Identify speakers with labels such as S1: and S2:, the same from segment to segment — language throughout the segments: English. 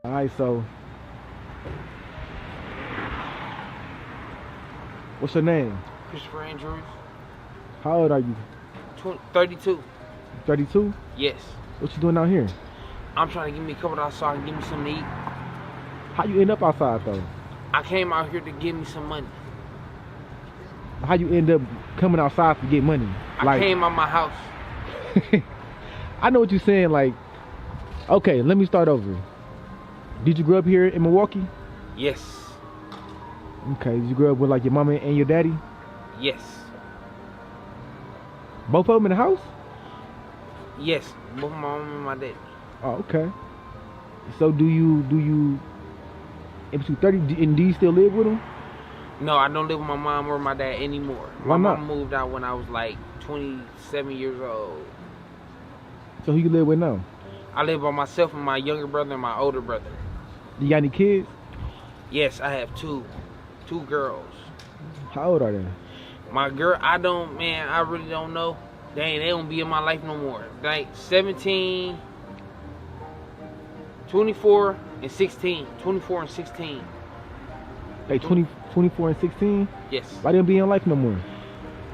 S1: All right, so what's your name?
S2: Christopher Andrews.
S1: How old are you?
S2: 32.
S1: 32?
S2: Yes.
S1: What you doing out here?
S2: I'm trying to give me a couple of outside and give me something to eat.
S1: How you end up outside though?
S2: I came out here to give me some money.
S1: How you end up coming outside to get money?
S2: I came out my house.
S1: I know what you're saying. Like, okay, let me start over. Did you grow up here in Milwaukee?
S2: Yes.
S1: Okay, did you grow up with like your mama and your daddy?
S2: Yes.
S1: Both of them in the house?
S2: Yes, both my mom and my daddy.
S1: Oh, okay. So do you in between 30, and do you still live with them?
S2: No, I don't live with my mom or my dad anymore.
S1: Why
S2: My
S1: not?
S2: mom moved out when I was like 27 years old.
S1: So who you live with now?
S2: I live by myself and my younger brother and my older brother.
S1: You got any kids?
S2: Yes, I have two girls.
S1: How old are they?
S2: My girl, I really don't know. They don't be in my life no more. Like 17, 24, and 16. 24 and 16.
S1: They 24 and 16?
S2: Yes.
S1: Why didn't be in life no more?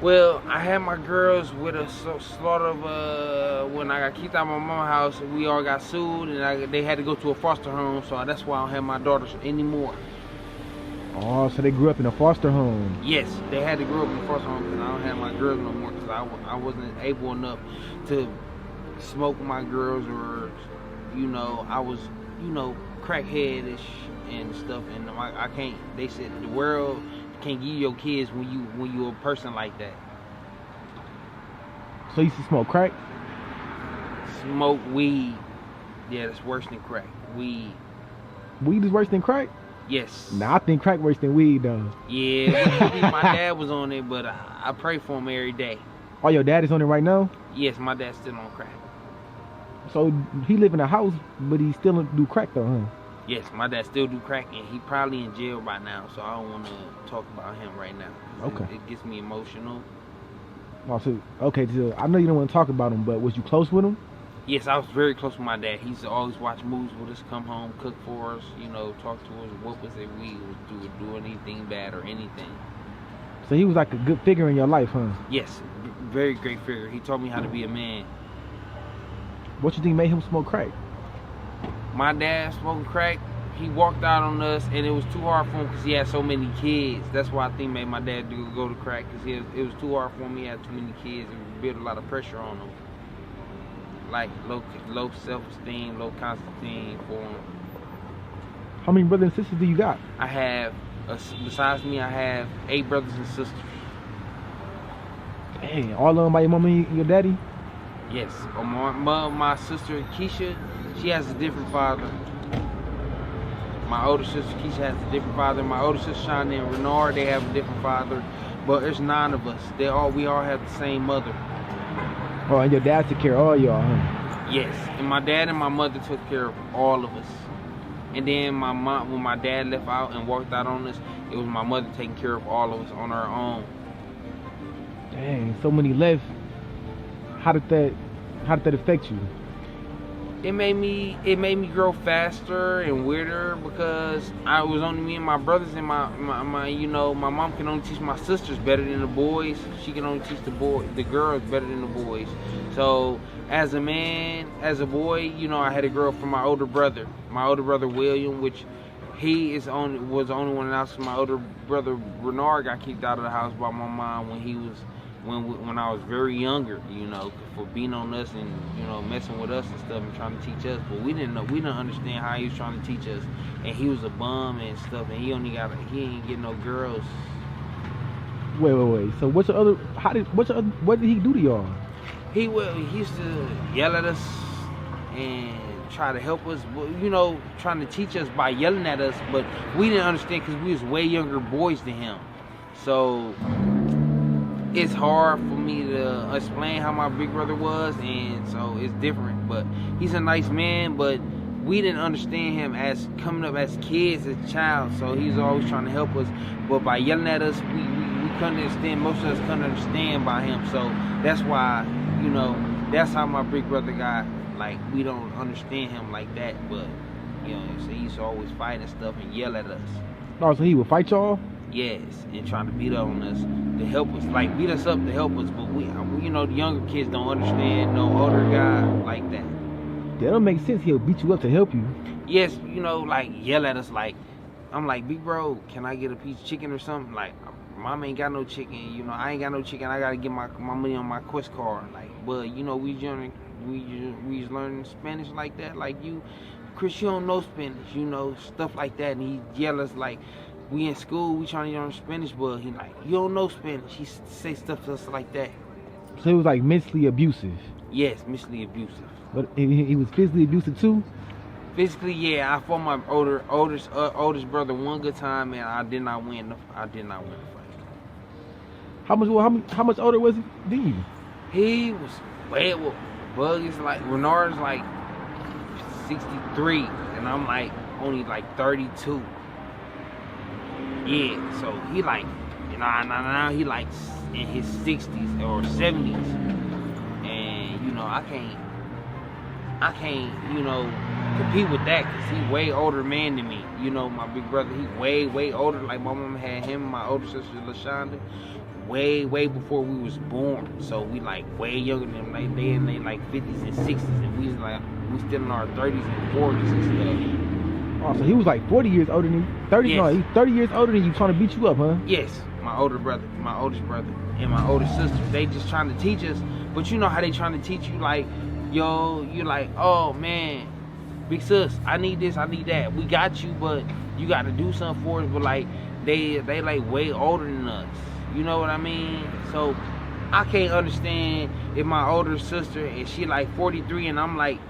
S2: Well, I had my girls with a sort of when I got kicked out of my mama's house, we all got sued, and they had to go to a foster home, so that's why I don't have my daughters anymore.
S1: Oh, so they grew up in a foster home.
S2: Yes, they had to grow up in a foster home because I don't have my girls no more because I wasn't able enough to smoke with my girls or, I was, crackheadish and stuff, and I can't. They said the world can't give you your kids when you a person like that.
S1: So you used to smoke crack?
S2: Smoke weed. Yeah, that's worse than crack. Weed.
S1: Weed is worse than crack?
S2: Yes.
S1: Nah, I think crack worse than weed though.
S2: Yeah, my dad was on it, but I pray for him every day.
S1: Oh, your dad is on it right now?
S2: Yes, my dad's still on crack.
S1: So he live in a house, but he still do crack though, huh?
S2: Yes, my dad still do crack, and he probably in jail by now, so I don't want to talk about him right now.
S1: Okay.
S2: It gets me emotional.
S1: Oh, so, okay, so I know you don't want to talk about him, but was you close with him?
S2: Yes, I was very close with my dad. He used to always watch movies with us, come home, cook for us, talk to us, what was it we would do anything bad or anything.
S1: So he was like a good figure in your life, huh?
S2: Yes, very great figure. He taught me how to be a man.
S1: What you think made him smoke crack?
S2: My dad smoking crack, he walked out on us, and it was too hard for him because he had so many kids. That's why I think made my dad go to crack, because it was too hard for him. He had too many kids and built a lot of pressure on him. Like low self-esteem, low self-esteem for him.
S1: How many brothers and sisters do you got?
S2: I have, besides me, I have 8 brothers and sisters.
S1: Dang, all of them by your mama and your daddy?
S2: Yes, my sister Keisha, she has a different father. My older sister Keisha has a different father. My older sister Shawnee and Renard, they have a different father. But there's 9 of us. We all have the same mother.
S1: Oh, and your dad took care of all y'all, huh?
S2: Yes, and my dad and my mother took care of all of us. And then my mom, when my dad left out and walked out on us, it was my mother taking care of all of us on her own.
S1: Dang, so many left. How did that affect you?
S2: It made me grow faster and weirder because I was only me and my brothers, and my mom can only teach my sisters better than the boys. She can only teach the girls better than the boys. So as a man, as a boy, I had to grow up from my older brother. My older brother William, which he was the only one in the house. My older brother Renard got kicked out of the house by my mom when I was very younger, for being on us and messing with us and stuff and trying to teach us. But we didn't understand how he was trying to teach us, and he was a bum and stuff, and he ain't get no girls.
S1: Wait. So what did he do to y'all?
S2: He used to yell at us and try to help us, trying to teach us by yelling at us, but we didn't understand because we was way younger boys than him. So it's hard for me to explain how my big brother was, and so it's different. But he's a nice man, but we didn't understand him as coming up as kids, as a child. So he's always trying to help us, but by yelling at us, we couldn't understand. Most of us couldn't understand by him. So that's why, that's how my big brother got. Like, we don't understand him like that, but you know what I'm saying. He used to always fight and stuff and yell at us.
S1: Oh, so he would fight y'all?
S2: Yes, and trying to beat up on us to help us, like beat us up to help us. But we you know, the younger kids don't understand no older guy like that.
S1: That don't make sense. He'll beat you up to help you.
S2: Yes, you know, like yell at us. Like, I'm like, big bro, can I get a piece of chicken or something? Like, mom ain't got no chicken. You know, I ain't got no chicken. I gotta get my money on my Quest card. Like, but you know, we learning Spanish like that. Like, you, Chris, you don't know Spanish. You know, stuff like that. And he yell us like, we in school, we trying to learn Spanish, but he like, you don't know Spanish. He say stuff to us like that.
S1: So it was like mentally abusive.
S2: Yes, mentally abusive.
S1: But he was physically abusive too?
S2: Physically, yeah. I fought my oldest brother one good time, and I did not win the fight.
S1: How much older was he than you?
S2: He was bad with Buggy's like Renard's like 63, and I'm like only like 32. Yeah, so he like, you know, now he like in his 60s or 70s, and you know, I can't, you know, compete with that because he way older man than me. You know, my big brother, he way older. Like, my mom had him and my older sister LaShonda way before we was born. So we like way younger than them. Like, they in they like 50s and 60s, and we still in our 30s and 40s and stuff.
S1: Oh, so he was like 40 years older than you. 30? Yes. No, he's 30 years older than you, trying to beat you up, huh?
S2: Yes, my oldest brother, and my older sister. They just trying to teach us. But you know how they trying to teach you, like, yo, you like, oh man, big sis, I need this, I need that. We got you, but you got to do something for us. But like, they like way older than us. You know what I mean? So I can't understand if my older sister and she like 43 and I'm like,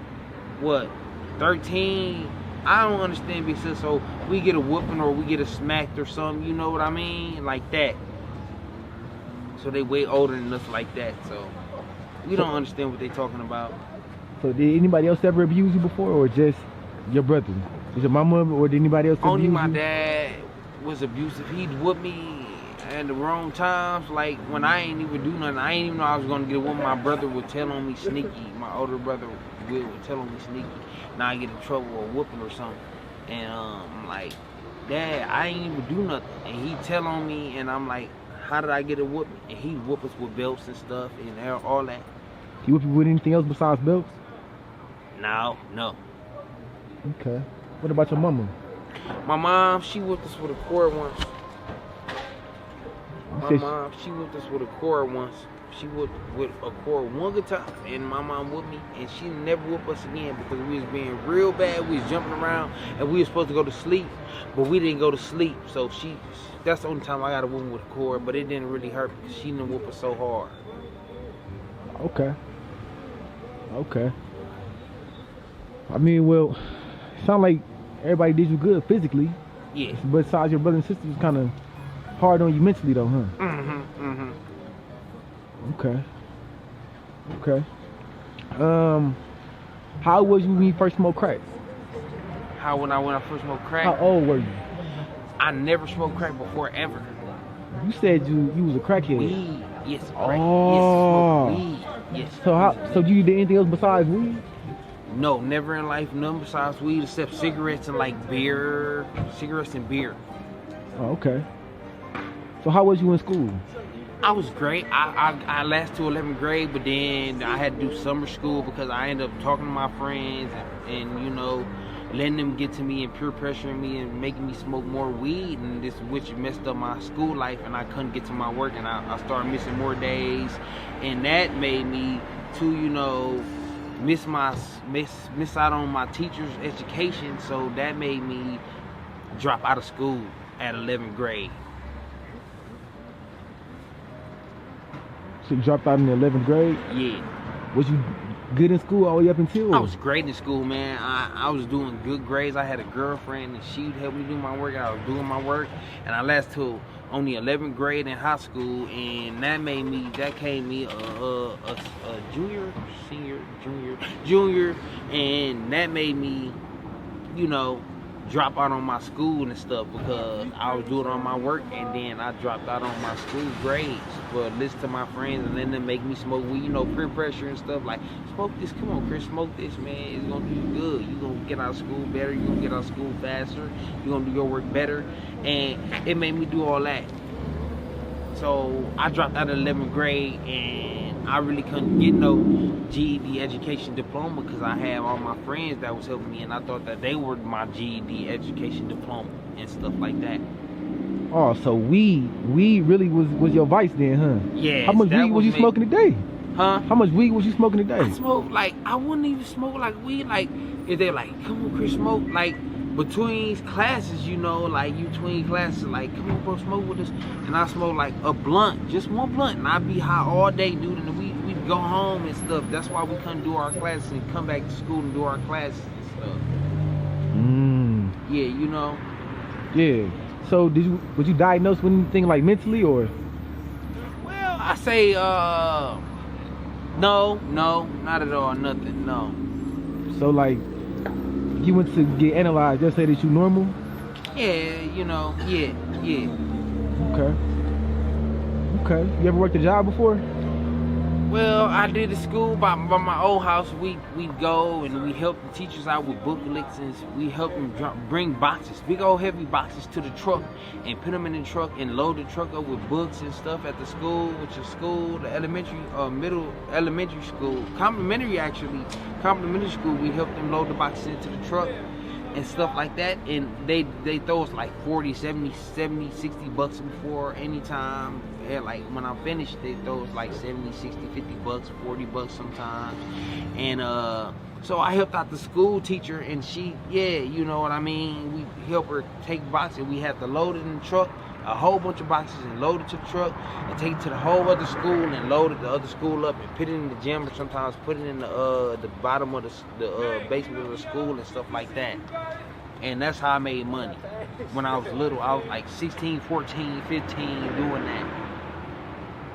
S2: what, 13? I don't understand, big sis. So we get a whooping or we get a smacked or something. You know what I mean? Like that. So they way older than us like that. So we don't understand what they talking about.
S1: So did anybody else ever abuse you before, or just your brother? Was your mama, or did anybody else abuse you?
S2: Only my dad was abusive. He'd whoop me at the wrong times. Like, when I ain't even do nothing, I ain't even know I was gonna get a whooping. My brother would tell on me sneaky. My older brother would tell on me sneaky. Now I get in trouble or whooping or something. And I'm like, Dad, I ain't even do nothing. And he tell on me, and I'm like, how did I get a whooping? And he whoop us with belts and stuff and all that.
S1: He whoop you with anything else besides belts?
S2: No.
S1: Okay. What about your mama?
S2: My mom, she whooped us with a cord once. She whooped us with a cord once. She whooped with a cord one good time, and my mom whooped me, and she never whooped us again because we was being real bad. We was jumping around, and we was supposed to go to sleep, but we didn't go to sleep. So that's the only time I got a whooping with a cord, but it didn't really hurt because she didn't whoop us so hard. Okay. I mean, well, it sounds like everybody did you good physically. Yeah.
S1: But besides your brother and sister, was kind of hard on you mentally, though, huh? Okay. How was you when you first smoked crack?
S2: When I first smoked crack?
S1: How old were you?
S2: I never smoked crack before, ever.
S1: You said you was a crackhead.
S2: Weed. Yes, crack.
S1: Oh.
S2: Yes, weed. Yes.
S1: So you did anything else besides weed?
S2: No, never in life, none besides weed except cigarettes and like beer. Cigarettes and beer.
S1: Oh, okay. So how was you in school?
S2: I was great. I lasted to 11th grade, but then I had to do summer school because I ended up talking to my friends and you know, letting them get to me and peer pressuring me and making me smoke more weed, and this which messed up my school life, and I couldn't get to my work, and I started missing more days, and that made me to, you know, miss out on my teacher's education. So that made me drop out of school at 11th grade.
S1: So you dropped out in the 11th grade?
S2: Yeah.
S1: Was you good in school all the way up until?
S2: I was great in school, man. I was doing good grades. I had a girlfriend, and she'd help me do my work. I was doing my work, and I lasted till only 11th grade in high school, and that came me a junior, and that made me, you know, drop out on my school and stuff because I was doing all my work, and then I dropped out on my school grades for listen to my friends and then them make me smoke weed, you know, peer pressure and stuff like, smoke this, come on Chris, smoke this, man, it's gonna do you good, you gonna get out of school better, you gonna get out of school faster, you gonna do your work better, and it made me do all that. So I dropped out of 11th grade, and I really couldn't get no GED education diploma because I had all my friends that was helping me, and I thought that they were my GED education diploma and stuff like that.
S1: Oh, so weed really was your vice then, huh?
S2: Yeah.
S1: How much weed was you smoking a day?
S2: Huh?
S1: How much weed was you smoking a day?
S2: I smoked like, I wouldn't even smoke like weed. Like if they're like, come on Chris, smoke, like between classes, you know, like you between classes, like come on bro, smoke with us, and I smoke like a blunt, just one blunt, and I'd be high all day, dude, and we'd go home and stuff. That's why we couldn't do our classes and come back to school and do our classes and stuff. Yeah, you know.
S1: Yeah. So was you diagnosed with anything like mentally or?
S2: Well, I say no, not at all, nothing, no.
S1: So like you went to get analyzed, they'll say that you normal?
S2: Yeah, you know, yeah.
S1: Okay. You ever worked a job before?
S2: Well, I did at school by my old house. We'd go and we help the teachers out with booklets, and we help them bring boxes, big old heavy boxes to the truck, and put them in the truck and load the truck up with books and stuff at the school, which is school, the elementary, elementary school, complimentary school. We help them load the boxes into the truck and stuff like that, and they throw us like 40, 70, 60 bucks before any time. And like when I'm finished, they throw us like 70, 60, 50 bucks, 40 bucks sometimes. And so I helped out the school teacher, and she, yeah, you know what I mean, we help her take boxes. We had to load it in the truck, a whole bunch of boxes, and load it to the truck and take it to the whole other school and load it the other school up and put it in the gym, or sometimes put it in the bottom of the basement of the school and stuff like that. And that's how I made money. When I was little, I was like 16, 14, 15 doing that.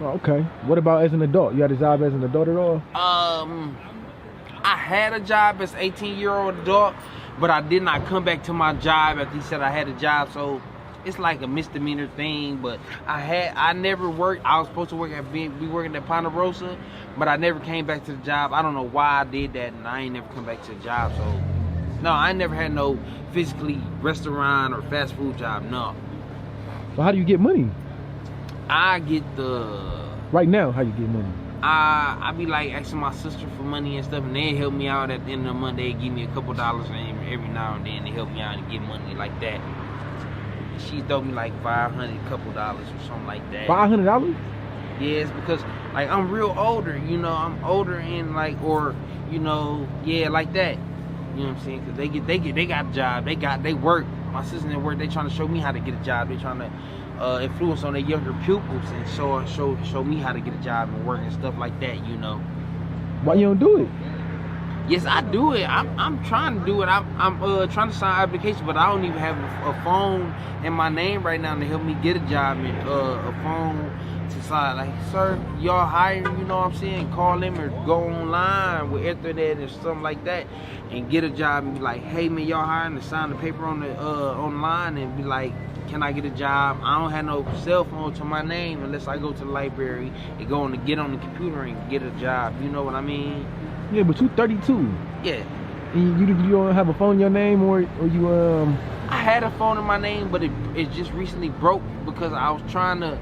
S1: Oh, okay. What about as an adult? You had a job as an adult at all?
S2: I had a job as an 18-year-old adult, but I did not come back to my job after he said I had a job, so it's like a misdemeanor thing. But I never worked. I was supposed to be working at Ponderosa, but I never came back to the job. I don't know why I did that, and I ain't never come back to the job. So no, I never had no physically restaurant or fast food job. No.
S1: So how do you get money?
S2: I get
S1: right now, how you get money?
S2: I be like asking my sister for money and stuff, and they help me out at the end of the month. They give me a couple dollars, and every now and then they help me out and get money like that. She throw me like $500, couple dollars or something like that.
S1: $500?
S2: Yes, because like I'm real older, you know. I'm older and like, or you know, yeah, like that. You know what I'm saying? Cause they got a job, they work. My sister and work. They trying to show me how to get a job. They trying to influence on their younger pupils and show me how to get a job and work and stuff like that, you know.
S1: Why you don't do it?
S2: Yes, I do it. I'm trying to do it. I'm trying to sign application, but I don't even have a phone in my name right now to help me get a job and a phone to sign. Like, sir, y'all hiring? You know what I'm saying? Call them or go online with internet or something like that and get a job and be like, hey man, y'all hiring? To sign the paper on the online and be like, can I get a job? I don't have no cell phone to my name unless I go to the library and get on the computer and get a job. You know what I mean?
S1: Yeah, but you 32.
S2: Yeah.
S1: And you don't have a phone in your name, or you
S2: I had a phone in my name, but it just recently broke because I was trying to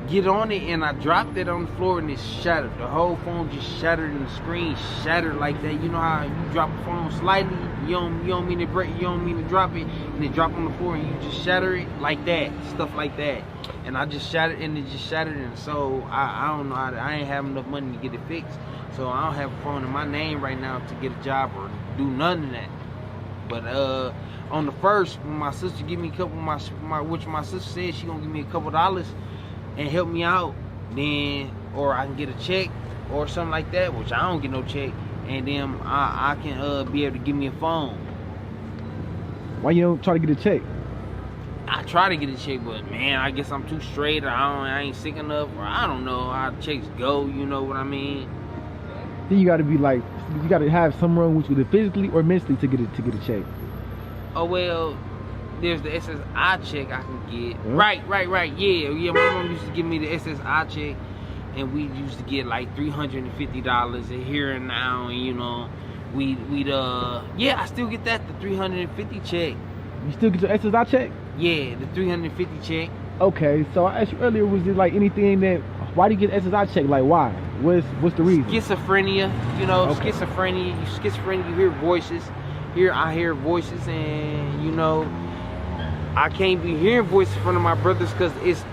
S2: get on it and I dropped it on the floor and it shattered. The whole phone just shattered and the screen shattered like that. You know how you drop a phone slightly, you don't mean to break, you don't mean to drop it, and it drop on the floor and you just shatter it like that, stuff like that. And I just shattered and it just shattered, and so I don't know I ain't have enough money to get it fixed. So I don't have a phone in my name right now to get a job or do none of that. But on the first, when my sister give me a couple, which my sister said she gonna give me a couple dollars and help me out, then, or I can get a check or something like that, which I don't get no check, and then I can be able to give me a phone.
S1: Why you don't try to get a check?
S2: I try to get a check, but man, I guess I'm too straight, or I ain't sick enough, or I don't know how checks go, you know what I mean?
S1: Then you gotta be like, you gotta have something wrong with you either physically or mentally to get a check.
S2: Oh well, there's the SSI check I can get.
S1: Yeah.
S2: Right. Yeah. My mom used to give me the SSI check, and we used to get like $350 a here and now, and you know, I still get that, the 350 check.
S1: You still get your SSI check?
S2: Yeah, the 350 check.
S1: Okay, so I asked you earlier, was it like anything that, why do you get SSI check? Like why? What's the reason?
S2: Schizophrenia, you know,
S1: Okay.
S2: schizophrenia, you hear voices. I hear voices, and you know, I can't be hearing voices in front of my brothers because it's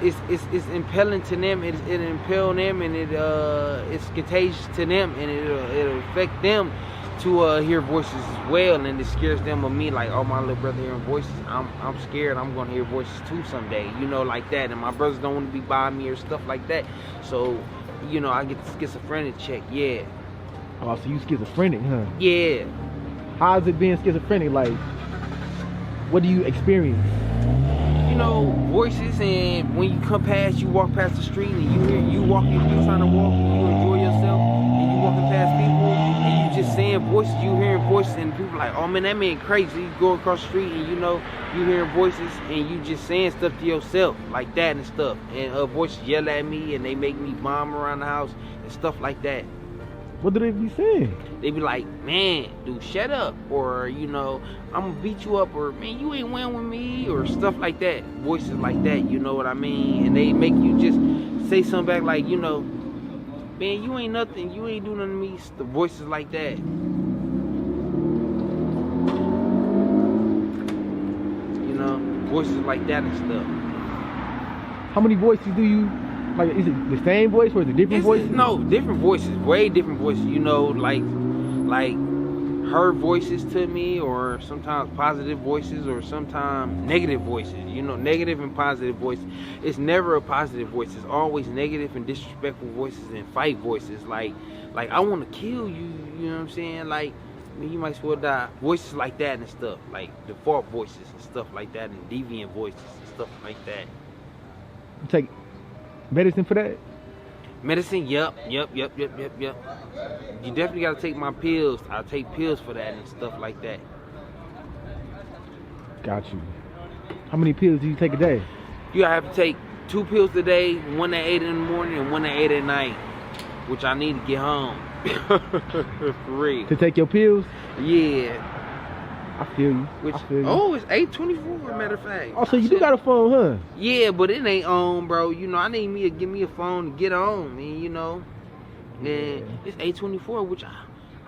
S2: impelling to them. It impel them, and it's contagious to them, and it'll affect them to hear voices as well, and it scares them of me. Like, oh, my little brother hearing voices, I'm scared I'm gonna hear voices too someday, you know, like that. And my brothers don't want to be by me or stuff like that. So, you know, I get the schizophrenic check. Yeah.
S1: Oh, so you schizophrenic, huh?
S2: Yeah.
S1: How's it being schizophrenic? Like, what do you experience?
S2: You know, voices, and when you you walk past the street, and you trying to walk, and you enjoy yourself, and you walking past people, and you just saying voices, you hearing voices, and people like, oh man, that man crazy. You go across the street, and you know, you hearing voices, and you just saying stuff to yourself, like that and stuff, and voices yell at me, and they make me bomb around the house, and stuff like that.
S1: What do they be saying?
S2: They be like, man, dude, shut up, or you know, I'm gonna beat you up, or man, you ain't win with me, or stuff like that. Voices like that, you know what I mean? And they make you just say something back like, you know, man, you ain't nothing, you ain't doing nothing to me. The voices like that. You know, voices like that and stuff.
S1: How many voices do you, like, is it the same voice or is it different voices?
S2: No, different voices, way different voices, you know, like her voices to me, or sometimes positive voices, or sometimes negative voices, you know, negative and positive voices. It's never a positive voice, it's always negative and disrespectful voices and fight voices, like I want to kill you, you know what I'm saying, like, I mean, you might as well die. Voices like that and stuff, like default voices and stuff like that, and deviant voices and stuff like that.
S1: You take medicine for that?
S2: Medicine, yep. You definitely gotta take my pills. I take pills for that and stuff like that.
S1: Got you. How many pills do you take a day?
S2: You have to take 2 pills a day, one at 8 in the morning and one at 8 at night, which I need to get home. For real.
S1: To take your pills?
S2: Yeah.
S1: I feel you.
S2: Oh, it's 8:24, matter of fact.
S1: Oh, so you do got a phone, huh?
S2: Yeah, but it ain't on, bro. You know, I need me to give me a phone to get on, man, you know. And it's 8:24, which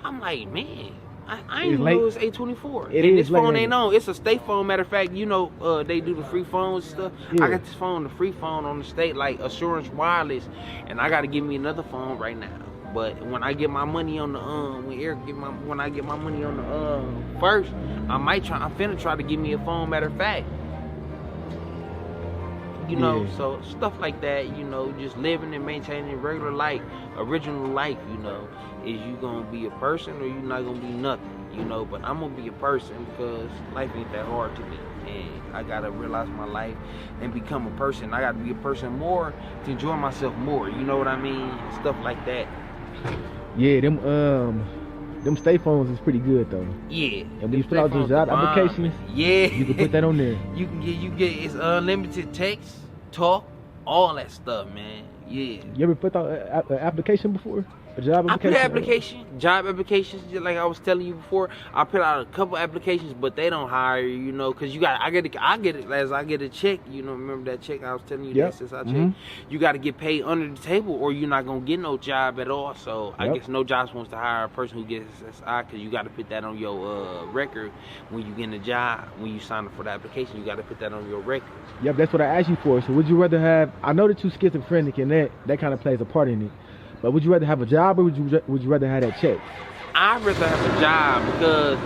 S2: I'm like, man, I ain't know it's 8:24. And this phone ain't on. It's a state phone, matter of fact. You know, they do the free phones and stuff. Yeah. I got this phone, the free phone on the state, like Assurance Wireless, and I got to give me another phone right now. But when I get my money on the when I get my money on the first, I'm finna try to give me a phone, matter of fact. You know, so stuff like that, you know, just living and maintaining regular life, original life, you know. Is you gonna be a person or you not gonna be nothing, you know? But I'm gonna be a person because life ain't that hard to me. And I gotta realize my life and become a person. I gotta be a person more to enjoy myself more, you know what I mean? Stuff like that.
S1: Yeah, them state phones is pretty good though.
S2: Yeah.
S1: And when you fill out those job applications,
S2: yeah,
S1: you can put that on there.
S2: You get it's unlimited text, talk, all that stuff, man. Yeah.
S1: You ever put out an application before? A job application?
S2: Job applications, just like I was telling you before. I put out a couple applications, but they don't hire you, know, because I get it as I get a check, you know. Remember that check I was telling you? That SSI check? You got to get paid under the table, or you're not gonna get no job at all. So I guess no jobs wants to hire a person who gets SSI, because you got to put that on your record when you get a job. When you sign up for the application, you got to put that on your record.
S1: Yep, that's what I asked you for. So would you rather have? I know that you're schizophrenic, and that kind of plays a part in it. But would you rather have a job, or would you rather have that check? I'd
S2: rather have a job, because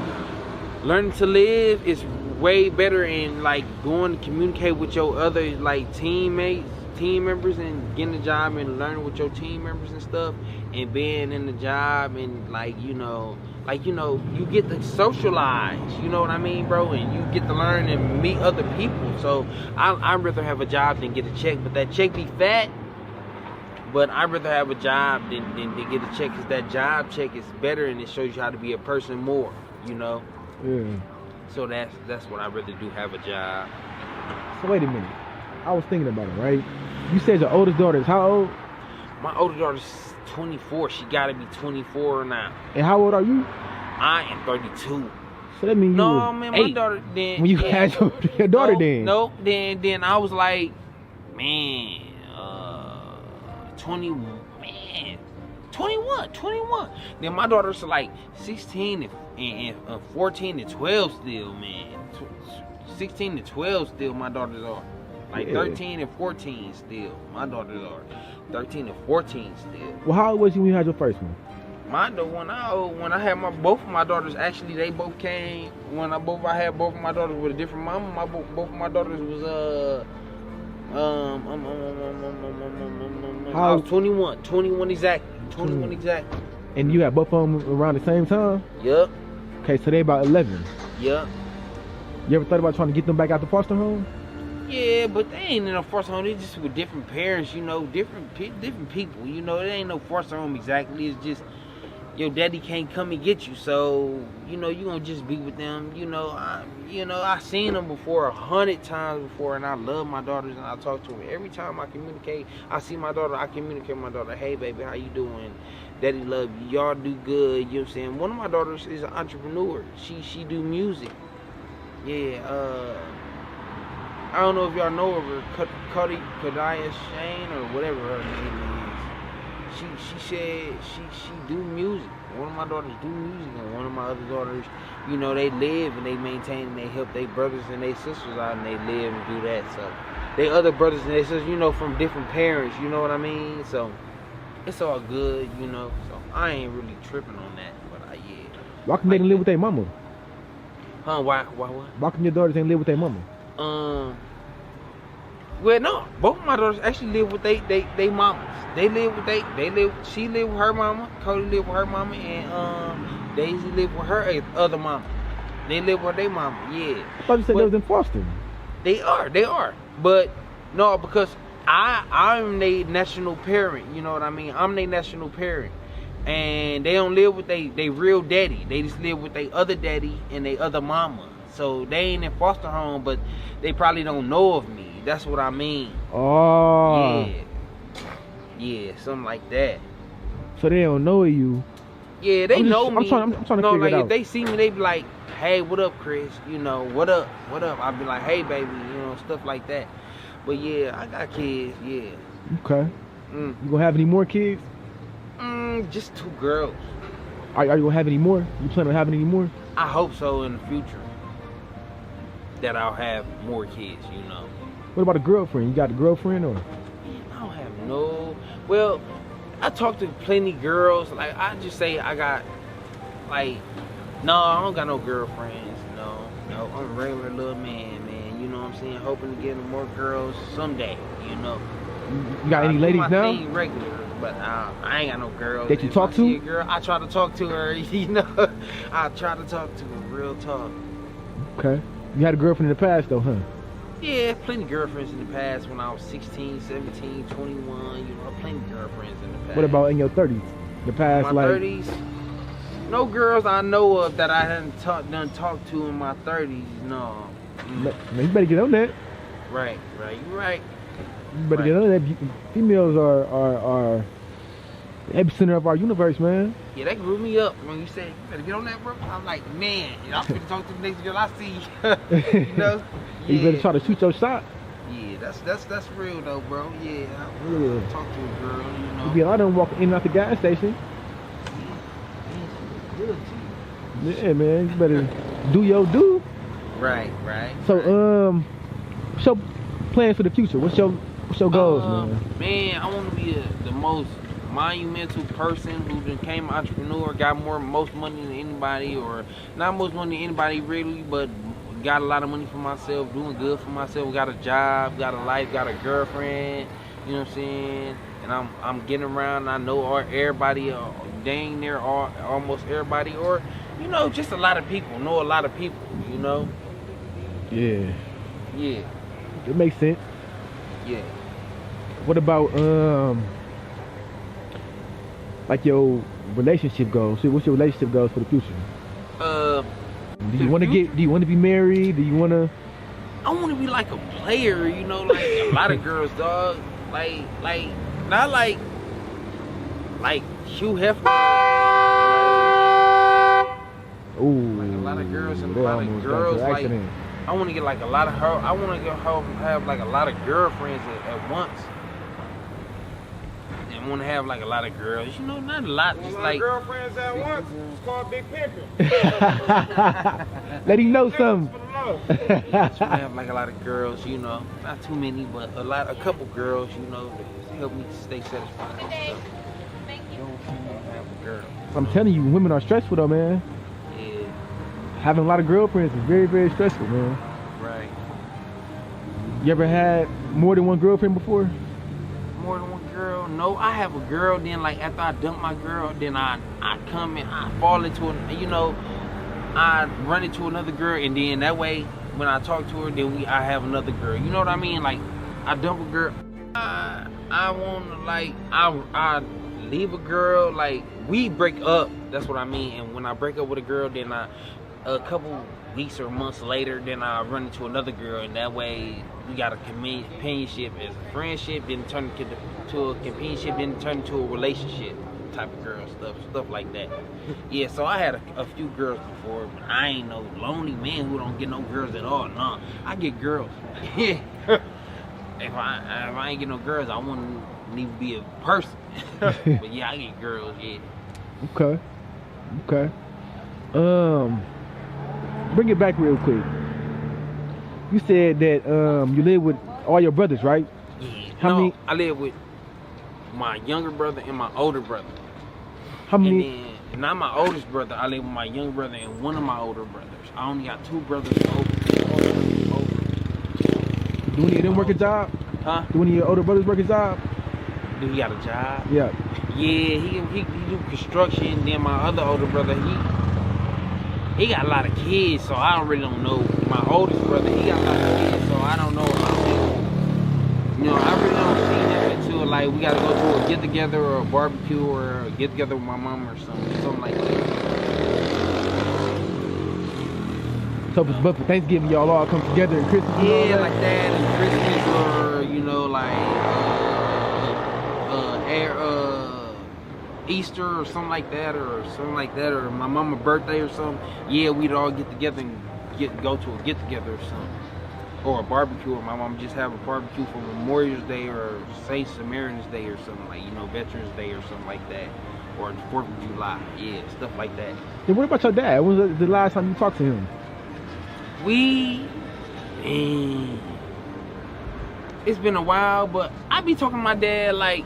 S2: learning to live is way better, and like going to communicate with your other like team members, and getting a job and learning with your team members and stuff, and being in the job, and like you get to socialize, you know what I mean, bro, and you get to learn and meet other people. So I'd rather have a job than get a check, but that check be fat. But I'd rather have a job than get a check, because that job check is better, and it shows you how to be a person more, you know?
S1: Yeah.
S2: So that's what I really do, have a job.
S1: So wait a minute. I was thinking about it, right? You said your oldest daughter is how old?
S2: My older daughter's 24. She gotta be 24 now.
S1: And how old are you?
S2: I am 32.
S1: So that means you
S2: No,
S1: was
S2: man, my
S1: 8
S2: daughter then.
S1: when you had your daughter
S2: no,
S1: then.
S2: No, then I was like, man, 21. Then my daughters are like 16 and 14 and 12 still, man. 16 and 12 still, my daughters are. Like 13 and 14 still, my daughters are. 13 and 14 still.
S1: Well, how old was you when you had your first one?
S2: When I had both of my daughters, actually they both came when I had both of my daughters with a different mama. Both of my daughters was I was 21 exactly. 21 exactly.
S1: And you had both of them around the same time?
S2: Yup.
S1: Okay, so they about 11.
S2: Yup.
S1: You ever thought about trying to get them back out the foster home?
S2: Yeah, but they ain't in a foster home. They just with different parents, you know, different people. You know, it ain't no foster home exactly. It's just your daddy can't come and get you, so you know you gonna just be with them. I seen them before 100 times before, and I love my daughters, and I talk to them every time I communicate. I see my daughter, I communicate with my daughter. Hey, baby, how you doing? Daddy love you. Y'all do good. You know what I'm saying? One of my daughters is an entrepreneur. She do music. Yeah. I don't know if y'all know of her, Crackheadish Shane or whatever her name is. She said she do music. One of my daughters do music, and one of my other daughters, you know, they live and they maintain and they help their brothers and their sisters out, and they live and do that. So they other brothers and their sisters, you know, from different parents. You know what I mean? So it's all good, you know. So I ain't really tripping on that, but yeah.
S1: Why can they live with their mama?
S2: Huh? Why what?
S1: Why can your daughters ain't live with their mama?
S2: Well, no, both of my daughters actually live with they mamas. She live with her mama, Cody live with her mama, and Daisy live with her other mama. They live with their mama, yeah.
S1: I thought you said they was in foster.
S2: They are. But no, because I'm their national parent, you know what I mean? I'm their national parent. And they don't live with they real daddy. They just live with their other daddy and their other mama. So they ain't in foster home, but they probably don't know of me. That's what I mean.
S1: Oh.
S2: Yeah, something like that.
S1: So they don't know you.
S2: Yeah, they know me.
S1: I'm trying to figure it out.
S2: If they see me, they be like, hey, what up, Chris? You know, what up? I'll be like, hey, baby, you know, stuff like that. But yeah, I got kids, yeah.
S1: Okay. You gonna have any more kids?
S2: Just 2 girls.
S1: Are you gonna have any more? You plan on having any more?
S2: I hope so in the future. That I'll have more kids, you know.
S1: What about a girlfriend? You got a girlfriend or?
S2: Man, I don't have no. Well, I talk to plenty girls. Like I just say I got, like, no, I don't got no girlfriends. No, I'm a regular little man. You know what I'm saying? Hoping to get more girls someday. You know.
S1: You got any ladies now?
S2: Regular, but I ain't got no girls.
S1: That you talk to?
S2: A girl, I try to talk to her. You know, I try to talk to her. Real talk.
S1: Okay. You had a girlfriend in the past though, huh?
S2: Yeah, plenty of girlfriends in the past when I was 16, 17, 21, you know, plenty of girlfriends in the past.
S1: What about in your 30s? The past,
S2: my 30s? No girls I know of that I hadn't done talked to in my 30s, no.
S1: Man, you better get on that.
S2: Right, you're right.
S1: You better get on that. Females are the epicenter of our universe, man.
S2: Yeah, they grew me up when you said, you better get on that, bro. I'm like, man, I'm finna talk to the next girl I see. You know? Yeah.
S1: You better try to shoot your shot.
S2: Yeah, that's real though, bro. Yeah, talk to a girl, you know.
S1: You be a lot of them walking in and out the gas station.
S2: Yeah, good to you.
S1: Yeah, man, you better do your do.
S2: Right.
S1: So, what's your plans for the future? What's your goals, man?
S2: Man, I want to be the most monumental person who became an entrepreneur, got most money than anybody, or not most money than anybody really, but got a lot of money for myself, doing good for myself, got a job, got a life, got a girlfriend, you know what I'm saying? And I'm getting around, I know everybody, dang near almost everybody, or, you know, just a lot of people, know a lot of people, you know?
S1: Yeah. It makes sense.
S2: Yeah.
S1: What about, like your relationship goals? What's your relationship goals for the future? Do you want to get? Do you want to be married? Do you want to?
S2: I want to be like a player, you know, like a lot of girls, dog. Like not like Hugh Hefner.
S1: Ooh,
S2: like a lot of girls and a lot of girls. Like I want to get like a lot of her. I want to have like a lot of girlfriends at once. And want to have like a lot of girls, you know, not a lot, just like
S3: girlfriends at once. It's called big pimping.
S1: Let him know something.
S2: Just want to have like a lot of girls, you know, not too many, but a couple girls, you know, to help me stay satisfied and stuff.
S4: Thank you.
S2: Have a girl.
S1: I'm telling you, women are stressful though, man.
S2: Yeah.
S1: Having a lot of girlfriends is very, very stressful, man.
S2: Right.
S1: You ever had more than one girlfriend before?
S2: More than one girl? No, I have a girl. Then like after I dump my girl, then I come and I fall into you know, I run into another girl, and then that way when I talk to her, then I have another girl. You know what I mean? Like I dump a girl. I want to like I leave a girl, like we break up. That's what I mean. And when I break up with a girl, then a couple weeks or months later, then I run into another girl, and that way we got a companionship as a friendship, then turn to a companionship, then turn to a relationship type of girl stuff like that. Yeah, so I had a few girls before, but I ain't no lonely man who don't get no girls at all. Nah, I get girls. Yeah. If I ain't get no girls, I wouldn't need to be a person. But yeah, I get girls. Yeah.
S1: Okay. Bring it back real quick. You said that you live with all your brothers, right?
S2: Yeah.
S1: How many?
S2: I live with my younger brother and my older brother.
S1: How many?
S2: And then, not my oldest brother, I live with my younger brother and one of my older brothers. I only got two brothers over.
S1: Do any of them work a job?
S2: Huh?
S1: Do any of your older brothers work a job?
S2: Do he got a job?
S1: Yeah.
S2: Yeah, he do construction. Then my other older brother, he got a lot of kids, so I don't know. My oldest brother, he got a lot of kids, so I don't know about him. You know, I really don't see him until like we gotta go to a get together or a barbecue or a get together with my mom or something like that.
S1: So, but for Thanksgiving, y'all all come together and Christmas?
S2: Yeah, like that, and Christmas, or you know, like Easter or something like that, or my mama's birthday or something. Yeah, we'd all get together and go to a get together or something, or a barbecue, or my mom just have a barbecue for Memorial Day or Saint Samaritan's Day or something, like, you know, Veterans Day or something like that, or the 4th of July. Yeah, stuff like that.
S1: Then what about your dad? When was the last time you talked to him?
S2: It's been a while, but I be talking to my dad, like,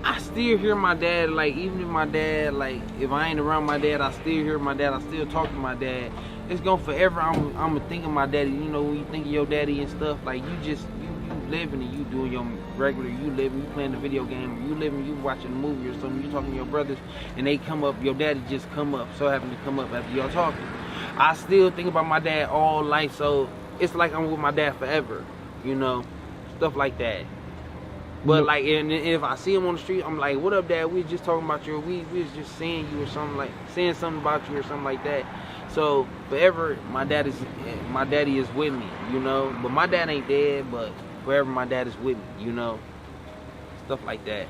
S2: I still hear my dad, like, even if my dad, like, if I ain't around my dad, I still hear my dad, I still talk to my dad. It's gonna forever, I'm gonna think of my daddy. You know, when you think of your daddy and stuff, like, you living and you doing your regular, you living, you playing the video game, you living, you watching a movie or something, you talking to your brothers, and they come up, your daddy just come up, so happen to come up after y'all talking. I still think about my dad all life, so it's like I'm with my dad forever, you know, stuff like that. But like, and if I see him on the street, I'm like, "What up, Dad? We was just talking about you. We was just saying you or something, like saying something about you or something like that." So forever, my daddy is with me, you know. But my dad ain't dead, but forever my dad is with me, you know. Stuff like that.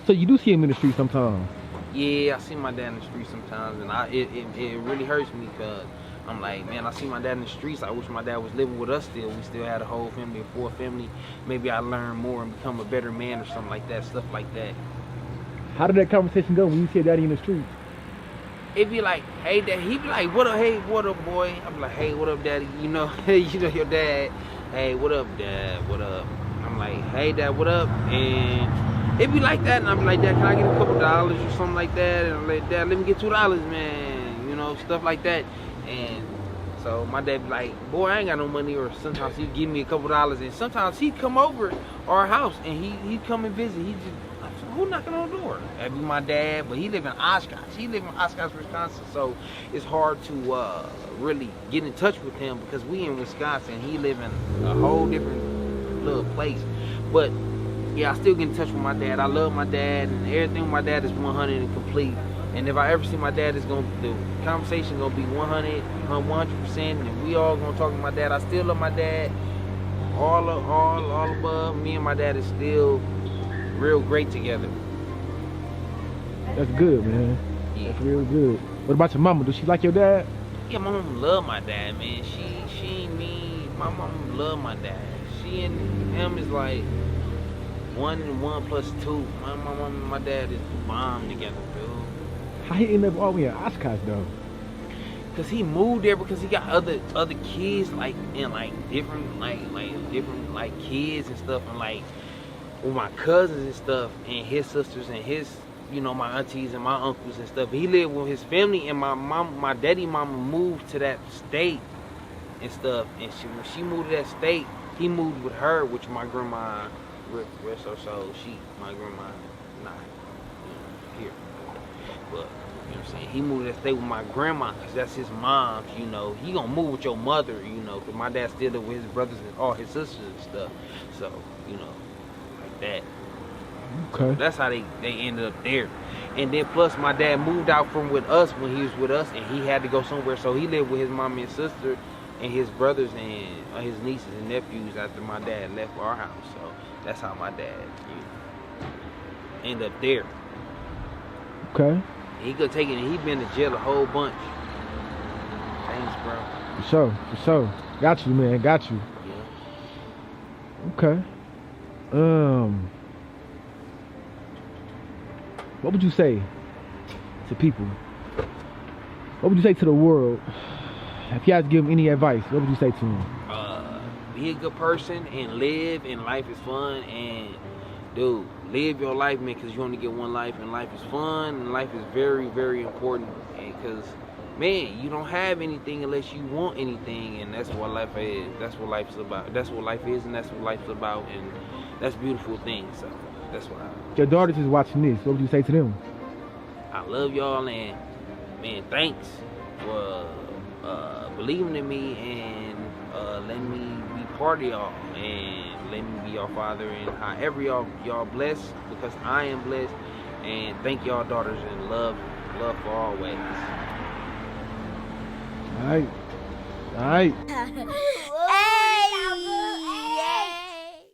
S1: So you do see him in the street sometimes?
S2: Yeah, I see my dad in the street sometimes, and it really hurts me because I'm like, man, I see my dad in the streets. I wish my dad was living with us still. We still had a whole family, a full family. Maybe I learn more and become a better man or something like that, stuff like that.
S1: How did that conversation go when you see your daddy in the street?
S2: It'd be like, hey, Dad. He'd be like, what up, hey, what up, boy? I'm like, hey, what up, Daddy? You know, you know your dad. Hey, what up, Dad? What up? I'm like, hey, Dad, what up? And it'd be like that, and I'm like, Dad, can I get a couple dollars or something like that? And I'm like, Dad, let me get $2, man. You know, stuff like that. And so my dad be like, boy, I ain't got no money, or sometimes he'd give me a couple dollars, and sometimes he'd come over our house and he'd come and visit. Who knocking on the door? That'd be my dad, but he live in Oshkosh. He live in Oshkosh, Wisconsin, so it's hard to really get in touch with him because we in Wisconsin. He live in a whole different little place. But yeah, I still get in touch with my dad. I love my dad, and everything with my dad is 100 and complete. And if I ever see my dad, the conversation gonna be 100%, and we all gonna talk to my dad. I still love my dad. All above, me and my dad is still real great together.
S1: That's good, man.
S2: Yeah.
S1: That's real good. What about your mama? Does she like your dad?
S2: Yeah, my mom love my dad, man. She ain't me. My mom love my dad. She and him is like 1 and 1 plus 2. My mom and my dad is bomb together, dude.
S1: How he end up all the way in Oshkosh though?
S2: Cause he moved there because he got other kids like and like different kids and stuff, and like with my cousins and stuff, and his sisters and his, you know, my aunties and my uncles and stuff. He lived with his family, and my daddy mama moved to that state and stuff. And when she moved to that state, he moved with her, which my grandma, rest her soul, my grandma, not, you know, here, but. You know what I'm saying? He moved to that state with my grandma, because that's his mom, you know. He gonna move with your mother, you know, because my dad still live with his brothers and all his sisters and stuff. So, you know, like that.
S1: Okay.
S2: So that's how they ended up there. And then plus my dad moved out from with us when he was with us, and he had to go somewhere. So he lived with his mom and sister and his brothers and his nieces and nephews after my dad left our house. So that's how my dad, you know, ended up there.
S1: Okay.
S2: He could take it, and he been to jail a whole bunch. Thanks, bro.
S1: For sure. Got you, man. Got you.
S2: Yeah.
S1: Okay. What would you say to people? What would you say to the world? If you had to give them any advice, what would you say to them?
S2: Be a good person and live, and life is fun, and dude, live your life, man, because you only get one life, and life is fun, and life is very, very important, because, man, you don't have anything unless you want anything, and that's what life is. That's what life's about. That's what life is, and that's what life's about, and that's a beautiful thing. So that's what
S1: Your daughters is watching this. What would you say to them?
S2: I love y'all, and, man, thanks for believing in me and letting me be part of y'all, and let me be your father, and however y'all blessed, because I am blessed, and thank y'all daughters, and love for always.
S1: All right.